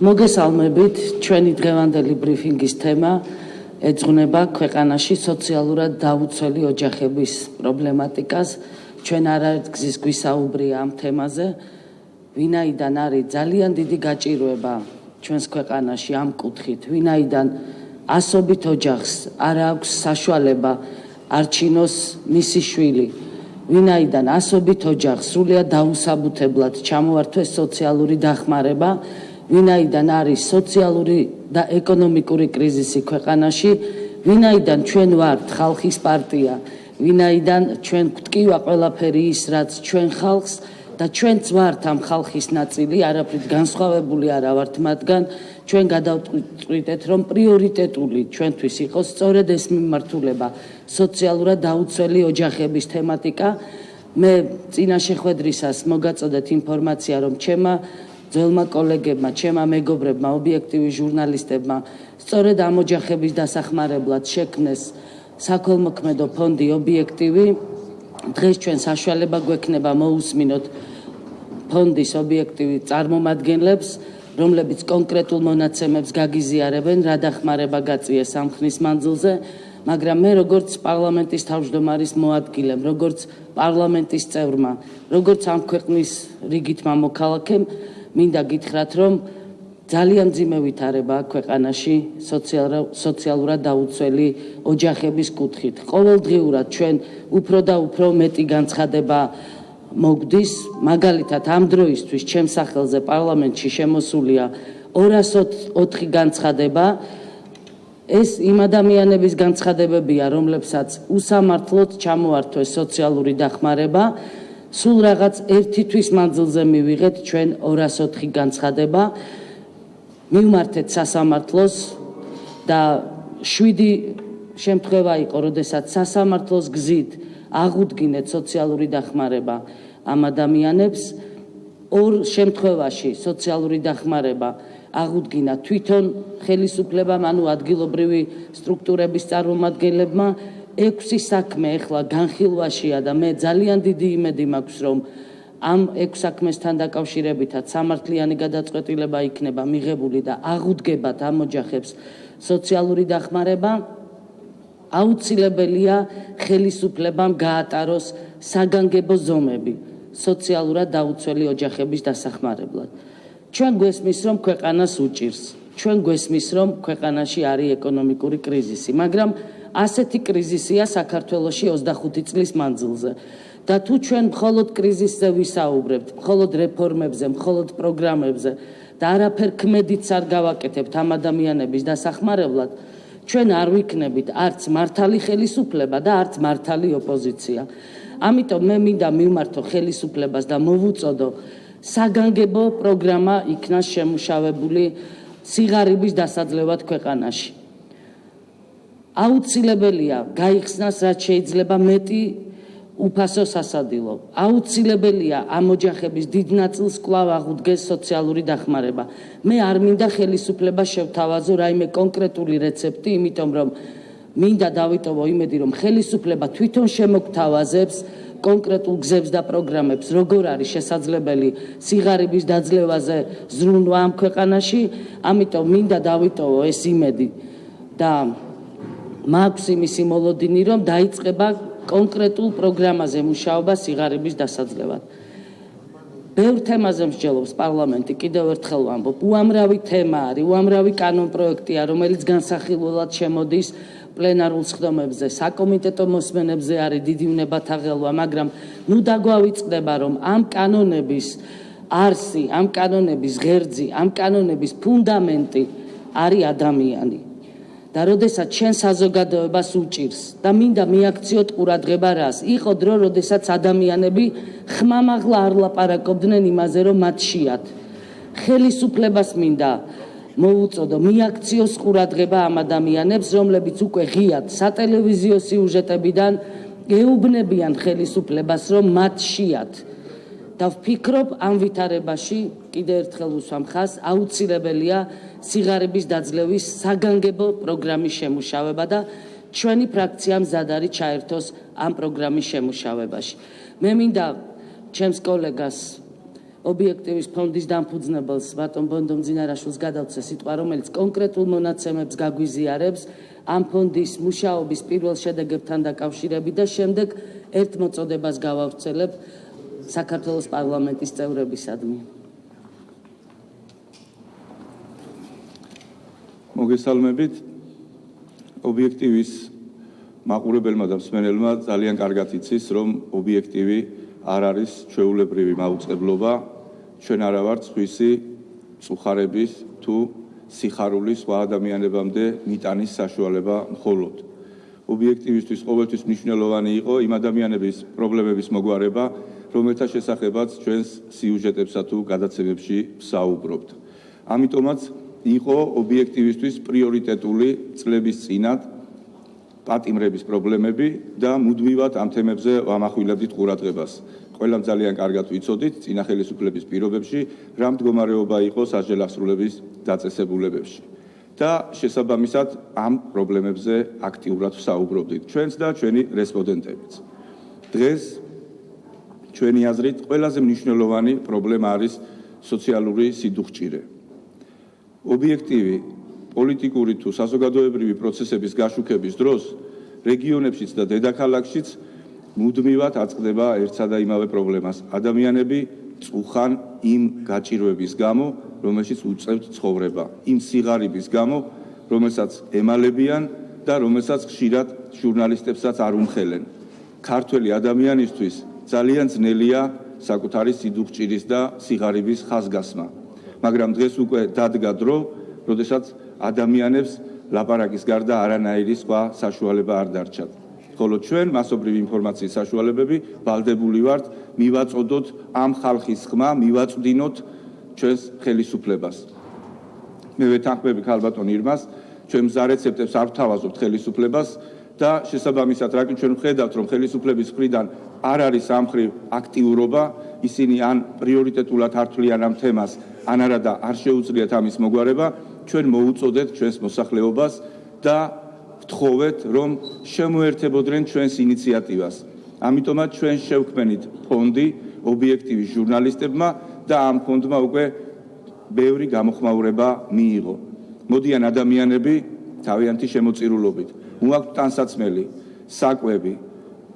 მოგესალმებით, ჩვენი დღევანდელი ბრიფინგის თემა ეძღვნება ქვეყანაში სოციალურად დაუცველი ოჯახების პრობლემატიკას. ჩვენ არაერთგზის გვისაუბრია ამ თემაზე, ვინაიდან არის ძალიან დიდი გაჭირვება ჩვენს ქვეყანაში ამ კუთხით, ვინაიდან ასობით ოჯახს არ აქვს საშუალება არჩინოს მისი შვილი, ვინაიდან ასობით ოჯახს სრულიად დაუსაბუთებლად ჩამოართვეს სოციალური დახმარება, ვინაიდან არის სოციალური და ეკონომიკური კრიზისი ქვეყანაში, ვინაიდან ჩვენ ვართ ხალხის პარტია, ვინაიდან ჩვენ გვტკივა ყველაფერი ის, რაც ჩვენ ხალხს და ჩვენც ვართ ამ ხალხის ნაწილი, არაფრით განსხვავებული არა ვართ მათგან, ჩვენ გადავწყვიტეთ, რომ პრიორიტეტული ჩვენთვის იყოს სწორედ ეს მიმართულება, სოციალურად დაუცველი ოჯახების თემატიკა. მე წინა შეხვედრისას მოგაწოდეთ ინფორმაცია, რომ ჩემმა ძველმა კოლეგებმა, ჩემმა მეგობრებმა, ობიექტივი ჟურნალისტებმა სწორედ ამ ოჯახების დასახმარებლად შექმნეს საქველმოქმედო ფონდი ობიექტივი. დღეს ჩვენ საშუალება გვექნება მოусმინოთ ფონდის ობიექტივი წარმომადგენლებს, რომლებიც კონკრეტულ მონაცემებს გაგიზიარებენ, რა დახმარება გაწიეს ამ ხნის მანძილზე, მაგრამ მე როგორც პარლამენტის თავმჯდომარის მოადგილემ, როგორც პარლამენტის წევრმა, როგორც ამ ქვეყნის რიგითმა მოქალაქემ, მინდა გითხრათ, რომ ძალიან მძიმე ვითარება ქვეყანაში სოციალურად დაუცველი ოჯახების კუთხით. ყოველდღიურად ჩვენ უფრო და უფრო მეტი განცხადება მოგვდის, მაგალითად ამ დროისთვის ჩემს სახელზე პარლამენტში შემოსულია 204 განცხადება. ეს იმ ადამიანების განცხადებებია, რომლებსაც უსამართლოდ ჩამოართვეს სოციალური დახმარება. სულ რაღაც ერთი თვის მანძილზე მივიღეთ ჩვენ 204 განცხადება, მივმართეთ სასამართლოს და 7 შემთხვევა იყო, როდესაც სასამართლოს გზით აღუდგინეთ სოციალური დახმარება ამ ადამიანებს. 2 შემთხვევაში სოციალური დახმარება აღუდგინა თვითონ ხელისუფლებამ, ანუ ადგილობრივი სტრუქტურების წარმომადგენლებმა. 6 საქმე ეხლა განხილვაშია და მე ძალიან დიდი იმედი მაქვს, რომ ამ 6 საქმესთან დაკავშირებითაც სამართლიანი გადაწყვეტილება იქნება მიღებული და აღუდგებათ ამ ოჯახებს სოციალური დახმარება. აუცილებელია ხელისუფლებამ გაატაროს საგანგებო ზომები სოციალურად დაუცველი ოჯახების დასახმარებლად. ჩვენ გვესმის, რომ ქვეყანას უჭირს, ჩვენ გვესმის, რომ ქვეყანაში არის ეკონომიკური კრიზისი, მაგრამ ასეთი კრიზისია საქართველოში 25 წლის მანძილზე. და თუ ჩვენ მხოლოდ კრიზისზე ვისაუბრებთ, მხოლოდ რეფორმებზე, მხოლოდ პროგრამებზე და არაფერ ქმედიც არ გავაკეთებთ ამ ადამიანების დასახმარებლად, ჩვენ არ ვიქნებით არც მართალი ხელისუფლება და არც მართალი ოპოზიცია. ამიტომ მე მინდა მივმართო ხელისუფლებას და მოვუწოდო საგანგებო პროგრამა იქნას შემუშავებული სიღარიბის დასაძლევად ქვეყანაში. აუცილებელია გაიხსნას რაც შეიძლება მეტი უფასო სასადილო. აუცილებელია ამ ოჯახების დიდ ნაწილს კვლავ აღუდგეს სოციალური დახმარება. მე არ მინდა ხელისუფლება შევთავაზო რაიმე კონკრეტული რეცეპტი, იმიტომ რომ მინდა დავიტოვო იმედი, რომ ხელისუფლება თვითონ შემოგთავაზებს კონკრეტულ გზებს და პროგრამებს, როგორ არის შესაძლებელი სიღარიბის დაძლევაზე ზრუნვა ამ ქვეყანაში. ამიტომ მინდა დავიტოვო ეს იმედი და მაქვს იმისი მოლოდინი, რომ დაიწყება კონკრეტულ პროგრამაზე მუშაობა სიღარიბის დასაძლევად. ბევრ თემაზე მსჯელობს პარლამენტი, კიდევ ერთხელ ვამბობ, უამრავი თემა არის, უამრავი კანონპროექტია, რომელიც განსახილველად შემოდის პლენარულ სხდომებზე, საკომიტეტო მოსმენებზე არის დიდი უნებათა ღელვა, მაგრამ ნუ დაგვავიწყდება, რომ ამ კანონების არსი, ამ კანონების ღერძი, ამ კანონების ფუნდამენტი არის ადამიანი. და როდესაც ჩვენ საზოგადოებას უჭირს და მინდა მიაქციოთ ყურადღება რას. იყო დრო, როდესაც ადამიანები ხმამაღლა არ ლაპარაკობდნენ იმაზე, რომ მათ შეათ. ხელისუფლებას მინდა მოვუწოდო მიაქციოს ყურადღება ამ ადამიანებს, რომლებიც უკვე ღიად სატელევიზიო სიუჟეტებიდან ეუბნებიან ხელისუფლებას, რომ მათ შეათ. და ვფიქრობ, ამ ვითარებაში კიდევ ერთხელ უსვამ ხაზს, აუცილებელია სიღარიბის დაძლევის საგანგებო პროგრამის შემუშავება და ჩვენი ფრაქცია მზად არის ჩაერთოს ამ პროგრამის შემუშავებაში. მე მინდა ჩემს კოლეგას ობიექტივის ფონდის დამფუძნებელს ბატონ ბონდომ ძინარაშვილს გადავწე სიტყვა, რომელიც კონკრეტულ მონაცემებს გაგვიზიარებს ამ ფონდის მუშაობის პირველ შედეგებთან დაკავშირებით და შემდეგ ერთ მოწოდებას გავავრცელებ საქართველოს პარლამენტის წევრებისადმი. მოგესალმებით. ობიექტივის მაყურებელმა და მსმენელმა ძალიან კარგად იცის, რომ ობიექტივი არ არის ჩვეულებრივი მაუწყებლობა, ჩვენ არა ვართ სხვისი წუხარების თუ სიხარულის სხვა ადამიანებამდე მიტანის საშუალება მხოლოდ. ობიექტივისთვის ყოველთვის მნიშვნელოვანი იყო იმ ადამიანების პრობლემების მოგვარება, რომელთა შესახებაც ჩვენს სიუჟეტებსა თუ გადაცემებში ვსაუბრობთ. ამიტომაც იყო ობიექტივისთვის პრიორიტეტული წლების წინათ პატიმრების პრობლემები და მუდმივად ამ თემებზე ვამახვილებდით ყურადღებას. ყველამ ძალიან კარგად ვიცოდით წინა ხელისუფლების პირობებში რა მდგომარეობა იყო სასჯელახსრულების დაწესებულებებში და შესაბამისად ამ პრობლემებზე აქტიურად ვსაუბრობდით ჩვენც და ჩვენი რესპონდენტებიც. დღეს ჩვენი აზრით ყველაზე მნიშვნელოვანი პრობლემა არის სოციალური სიდუხჭირე. ობიექტივი პოლიტიკური თუ საზოგადოებრივი პროცესების გაშუქების დროს რეგიონებშიც და დედაქალაქშიც მუდმივად აწყდება ერთსა და იმავე პრობლემას. ადამიანები წუხან იმ გაჭირვების გამო, რომელშიც უწევთ ცხოვრება, იმ სიღარიბის გამო, რომელსაც ემალებიან და რომელსაც ხშირად ჟურნალისტებსაც არ უმხელენ. ქართველი ადამიანისთვის ძალიან ძნელია საკუთარი სიდუხჭირის და სიღარიბის ხაზგასმა. მაგრამ დღეს უკვე დადგა დრო, როდესაც ადამიანებს ლაპარაკის გარდა არანაირი სხვა საშუალება არ დარჩათ. ხოლო ჩვენ მასობრივი ინფორმაციის საშუალებები ვალდებული ვართ მივაწოდოთ ამ ხალხის ხმა, მივაწვდინოთ ჩვენს ხელისუფლებას. მე ვეთანხმები ქალბატონ ირმას, ჩვენ მზა რეცეპტებს არ ვთავაზობთ ხელისუფლებას და შესაბამისად რაკი ჩვენ ვხედავთ, რომ ხელისუფლების მხრიდან არ არის ამ მხრივ აქტიურობა, ისინი ან პრიორიტეტულად არ თვლიან ამ თემას, ან არა და არ შეუძლიათ ამის მოგვარება, ჩვენ მოუწოდეთ ჩვენს მოსახლეობას და ვთხოვეთ, რომ შემოერთებოდნენ ჩვენს ინიციატივას. ამიტომაც ჩვენ შევქმნით ფონდი ობიექტივის ჟურნალისტებმა და ამ ფონდმა უკვე ბევრი გამოხმაურება მიიღო. მოდიან ადამიანები თავიანთი შემოწირულობით, მოაქვთ ტანსაცმელი, საკვები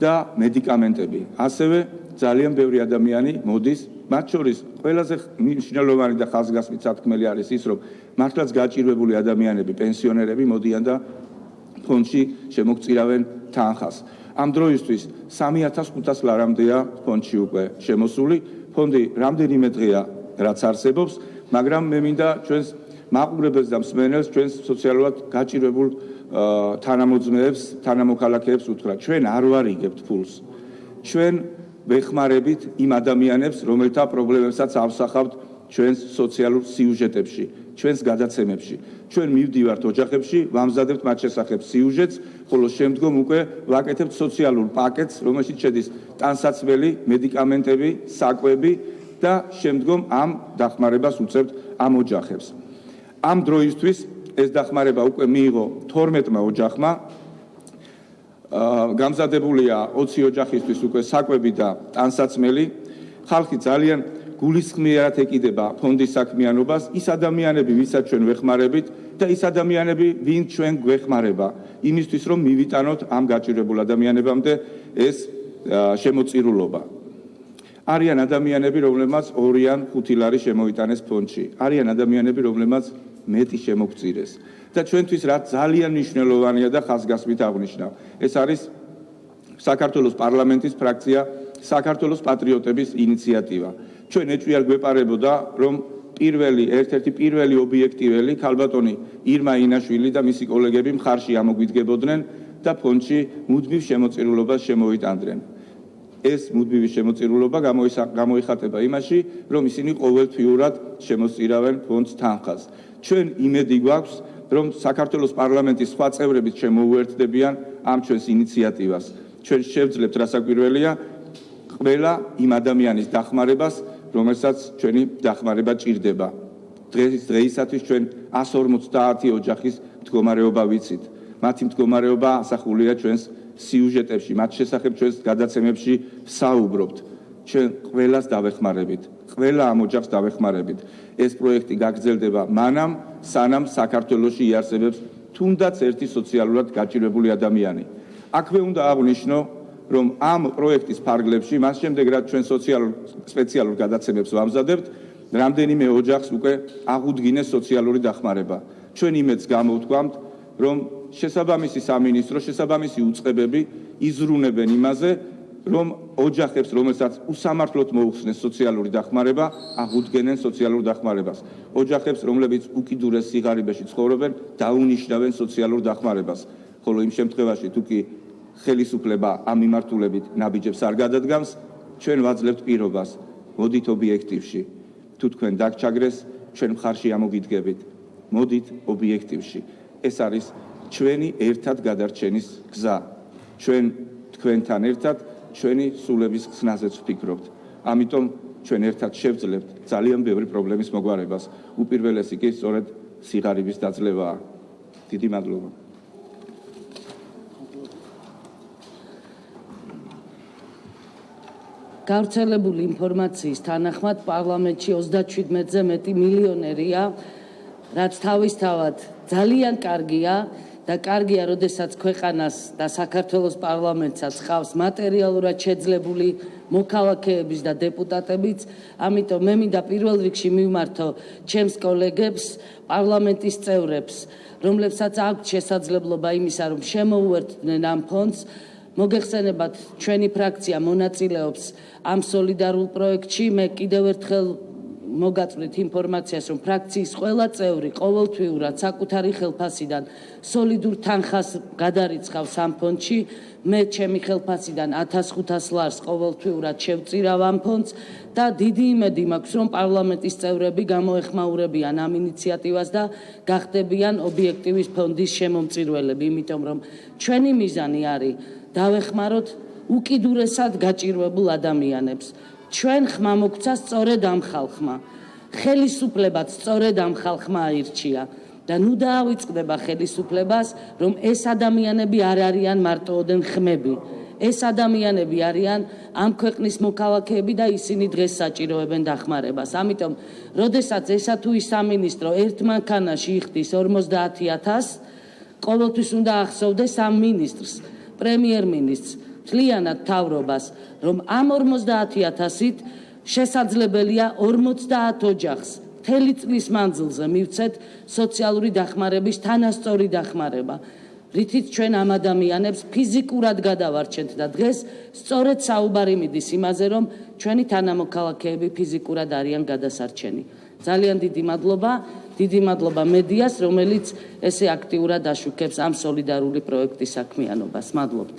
და მედიკამენტები. ასევე ძალიან ბევრი ადამიანი მოდის, მათ შორის ყველაზე მნიშვნელოვანი და ხაზგასმით სათქმელი არის ის, რომ მართლაც გაჭირვებული ადამიანები, პენსიონერები მოდიან და ფონდში შემოგწირავენ თანხას. ამ დროისთვის 3500 ლარამდეა ფონდში უკვე შემოსული. ფონდი რამდენიმე დღეა რაც არსებობს, მაგრამ მე მინდა ჩვენს მაყურებელს და მსმენელს, ჩვენს სოციალურად გაჭირვებულ თანამოძმეებს, თანამოქალაქეებს უთხრა, ჩვენ არ ვარიგებთ ფულს. ჩვენ ვეხმარებით იმ ადამიანებს, რომელთა პრობლემებსაც ავსახავთ ჩვენს სოციალურ სიუჟეტებში, ჩვენს გადაცემებში. ჩვენ მივდივართ ოჯახებში, ვამზადებთ მათ შესახებ სიუჟეტს, ხოლო შემდგომ უკვე ვაკეთებთ სოციალურ პაკეტს, რომელშიც შედის ტანსაცმელი, მედიკამენტები, საკვები და შემდგომ ამ დახმარებას უწევთ ამ ოჯახებს. ამ დროისთვის ეს დახმარება უკვე მიიღო 12 ოჯახმა. გამზადებულია 20 ოჯახისთვის უკვე საკვები და ტანსაცმელი. ხალხი ძალიან გულისხმიერად ეკიდება ფონდის საქმიანობას, ის ადამიანები, ვისაც ჩვენ ვეხმარებით და ის ადამიანები, ვინ ჩვენ გვეხმარება, იმისთვის რომ მივიტანოთ ამ გაჭირვებულ ადამიანებამდე ეს შემოწირულობა. არიან ადამიანები, რომლებმაც 2 ან 5 ლარი შემოიტანეს ფონდში. არიან ადამიანები, რომლებმაც მეტი შემოგწირეს. და ჩვენთვის რა ძალიან მნიშვნელოვანია და ხაზგასმით აღნიშნავ. ეს არის საქართველოს პარლამენტის ფრაქცია საქართველოს პატრიოტების ინიციატივა. ჩვენ ეჭვი არ გვეპარებოდა, რომ ერთ-ერთი პირველი ობიექტიველი ქალბატონი ირმა ინაშვილი და მისი კოლეგები მხარში ამოგვიდგებოდნენ და ფონდში მუდმივ შემოწირულობას შემოიტანდნენ. ეს მუდმივი შემოწირულობა გამოიხატება იმაში, რომ ისინი ყოველთვიურად შემოსწირავენ ფონდს თანხას. ჩვენ იმედი გვაქვს, რომ საქართველოს პარლამენტის სხვა წევრებიც შემოუერთდებიან ამ ჩვენს ინიციატივას. ჩვენ შევძლებთ რასაკვირველია ყველა იმ ადამიანის დახმარებას, რომელსაც ჩვენი დახმარება ჭირდება. დღეისათვის ჩვენ 150 ოჯახის მდგომარეობა ვიცით. მათი მდგომარეობა ასახულია ჩვენს სიუჟეტებში, მათ შესახებ ჩვენს გადაცემებში ვსაუბრობთ. ჩვენ ყველას დავეხმარებით, ყველა ამ ოჯახს დავეხმარებით. ეს პროექტი გაგრძელდება მანამ, სანამ საქართველოში იარსებებს თუნდაც ერთი სოციალურად გაჭირვებული ადამიანი. აქვე უნდა აღვნიშნო, რომ ამ პროექტის ფარგლებში, მას შემდეგ რაც ჩვენ სპეციალურ გადაცემებს ვამზადებთ, რამდენიმე ოჯახს უკვე აღუდგინეს სოციალური დახმარება. ჩვენ იმედს გამოვთქვამთ, რომ შესაბამისი სამინისტრო, შესაბამისი უწყებები იზრუნებენ იმაზე, რომ ოჯახებს, რომელსაც უსამართლოდ მოუხსნეს სოციალური დახმარება, აღუდგენენ სოციალურ დახმარებას. ოჯახებს, რომლებიც უკიდურეს სიღარიბეში ცხოვრობენ, დაუნიშნავენ სოციალურ დახმარებას. ხოლო იმ შემთხვევაში, თუ კი ხელისუფლება ამ მიმართულებით ნაბიჯებს არ გადადგამს, ჩვენ ვაძლევთ პირობას, მოდით ობიექტივში. თუ თქვენ დაგჩაგრეს, ჩვენ მხარში ამოგიდგებით. მოდით ობიექტივში. ეს არის ჩვენი ერთად გადარჩენის გზა. ჩვენ თქვენთან ერთად ჩვენი სულების ხსნაზეც ვფიქრობთ. ამიტომ ჩვენ ერთად შევძლებთ ძალიან ბევრი პრობლემის მოგვარებას. უპირველესი კი სწორედ სიღარიბის დაძლევაა. დიდი მადლობა. გავრცელებული ინფორმაციის თანახმად პარლამენტში 37-ზე მეტი მილიონერია, რაც თავისთავად ძალიან კარგია და კარგია, როდესაც ქვეყანას და საქართველოს პარლამენტსაც ხავს მატერიალურად შეძლებული მოქალაქეების და დეპუტატებიც. ამიტომ მე მინდა პირველ რიგში მივმართო ჩემს კოლეგებს, პარლამენტის წევრებს, რომლებსაც აქვთ შესაძლებლობა იმისა, რომ შემოუერთდნენ ამ ფონდს. მოგეხსენებათ, ჩვენი ფრაქცია მონაწილეობს ამ სოლიდარულ პროექტში. მე კიდევ ერთხელ მოგაწვდით ინფორმაციას, რომ ფრაქციის ყველა წევრი ყოველთვიურად საკუთარი ხელფასიდან სოლიდურ თანხას გადარიცხავს ამ ფონდში. მე ჩემი ხელფასიდან 1500 ლარს ყოველთვიურად შევწირავ ამ ფონდს და დიდი იმედი მაქვს, რომ პარლამენტის წევრები გამოეხმაურებიან ამ ინიციატივას და გახდებიან ობიექტივის ფონდის შემომწირველები, იმიტომ რომ ჩვენი მიზანი არის დავეხმაროთ უკიდურესად გაჭირვებულ ადამიანებს. ჩვენ ხმა მოგცა სწორედ ამ ხალხმა, ხელისუფლებაც სწორედ ამ ხალხმა აირჩია და ნუ დაავიწყდება ხელისუფლებას, რომ ეს ადამიანები არ არიან მარტოოდენ ხმები. ეს ადამიანები არიან ამ ქვეყნის მოქალაქეები და ისინი დღეს საჭიროებენ დახმარებას. ამიტომ, როდესაც ესა თუ ის სამინისტრო ერთ მანქანაში იხდის 50,000, ყოველთვის უნდა ახსოვდეს ამ მინისტრს, პრემიერ-მინისტრს, მთლიანად მთავრობას, რომ ამ 50,000-ით შესაძლებელია 50 ოჯახს მთელი წლის მანძილზე მივცეთ სოციალური დახმარების თანასწორი დახმარება, რითიც ჩვენ ამ ადამიანებს ფიზიკურად გადავარჩენთ და დღეს სწორედ საუბარი მიდის იმაზე, რომ ჩვენი თანამოქალაქეები ფიზიკურად არიან გადასარჩენი. ძალიან დიდი მადლობა მედიას, რომელიც ესე აქტიურად აშუქებს ამ სოლიდარული პროექტის საქმიანობას. მადლობთ.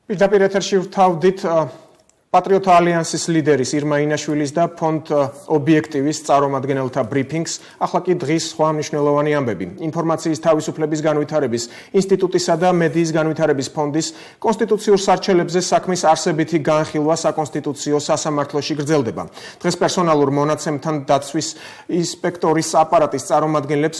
პირდაპირ ეთერში ვთავდით პატრიოტთა ალიანსის ლიდერის ირმა ინაშვილის და ფონდ ობიექტივის წარმომადგენელთა ბრიფინგს. ახლა კი დღის სხვა მნიშვნელოვანი ამბები. ინფორმაციის თავისუფლების განვითარების ინსტიტუტისა და მედიის განვითარების ფონდის კონსტიტუციურ სარჩელებზე საქმის არსებითი განხილვა საკონსტიტუციო სასამართლოში გრძელდება. დღეს პერსონალურ მონაცემთან დაცვის ინსპექტორის აპარატის წარმომადგენლებს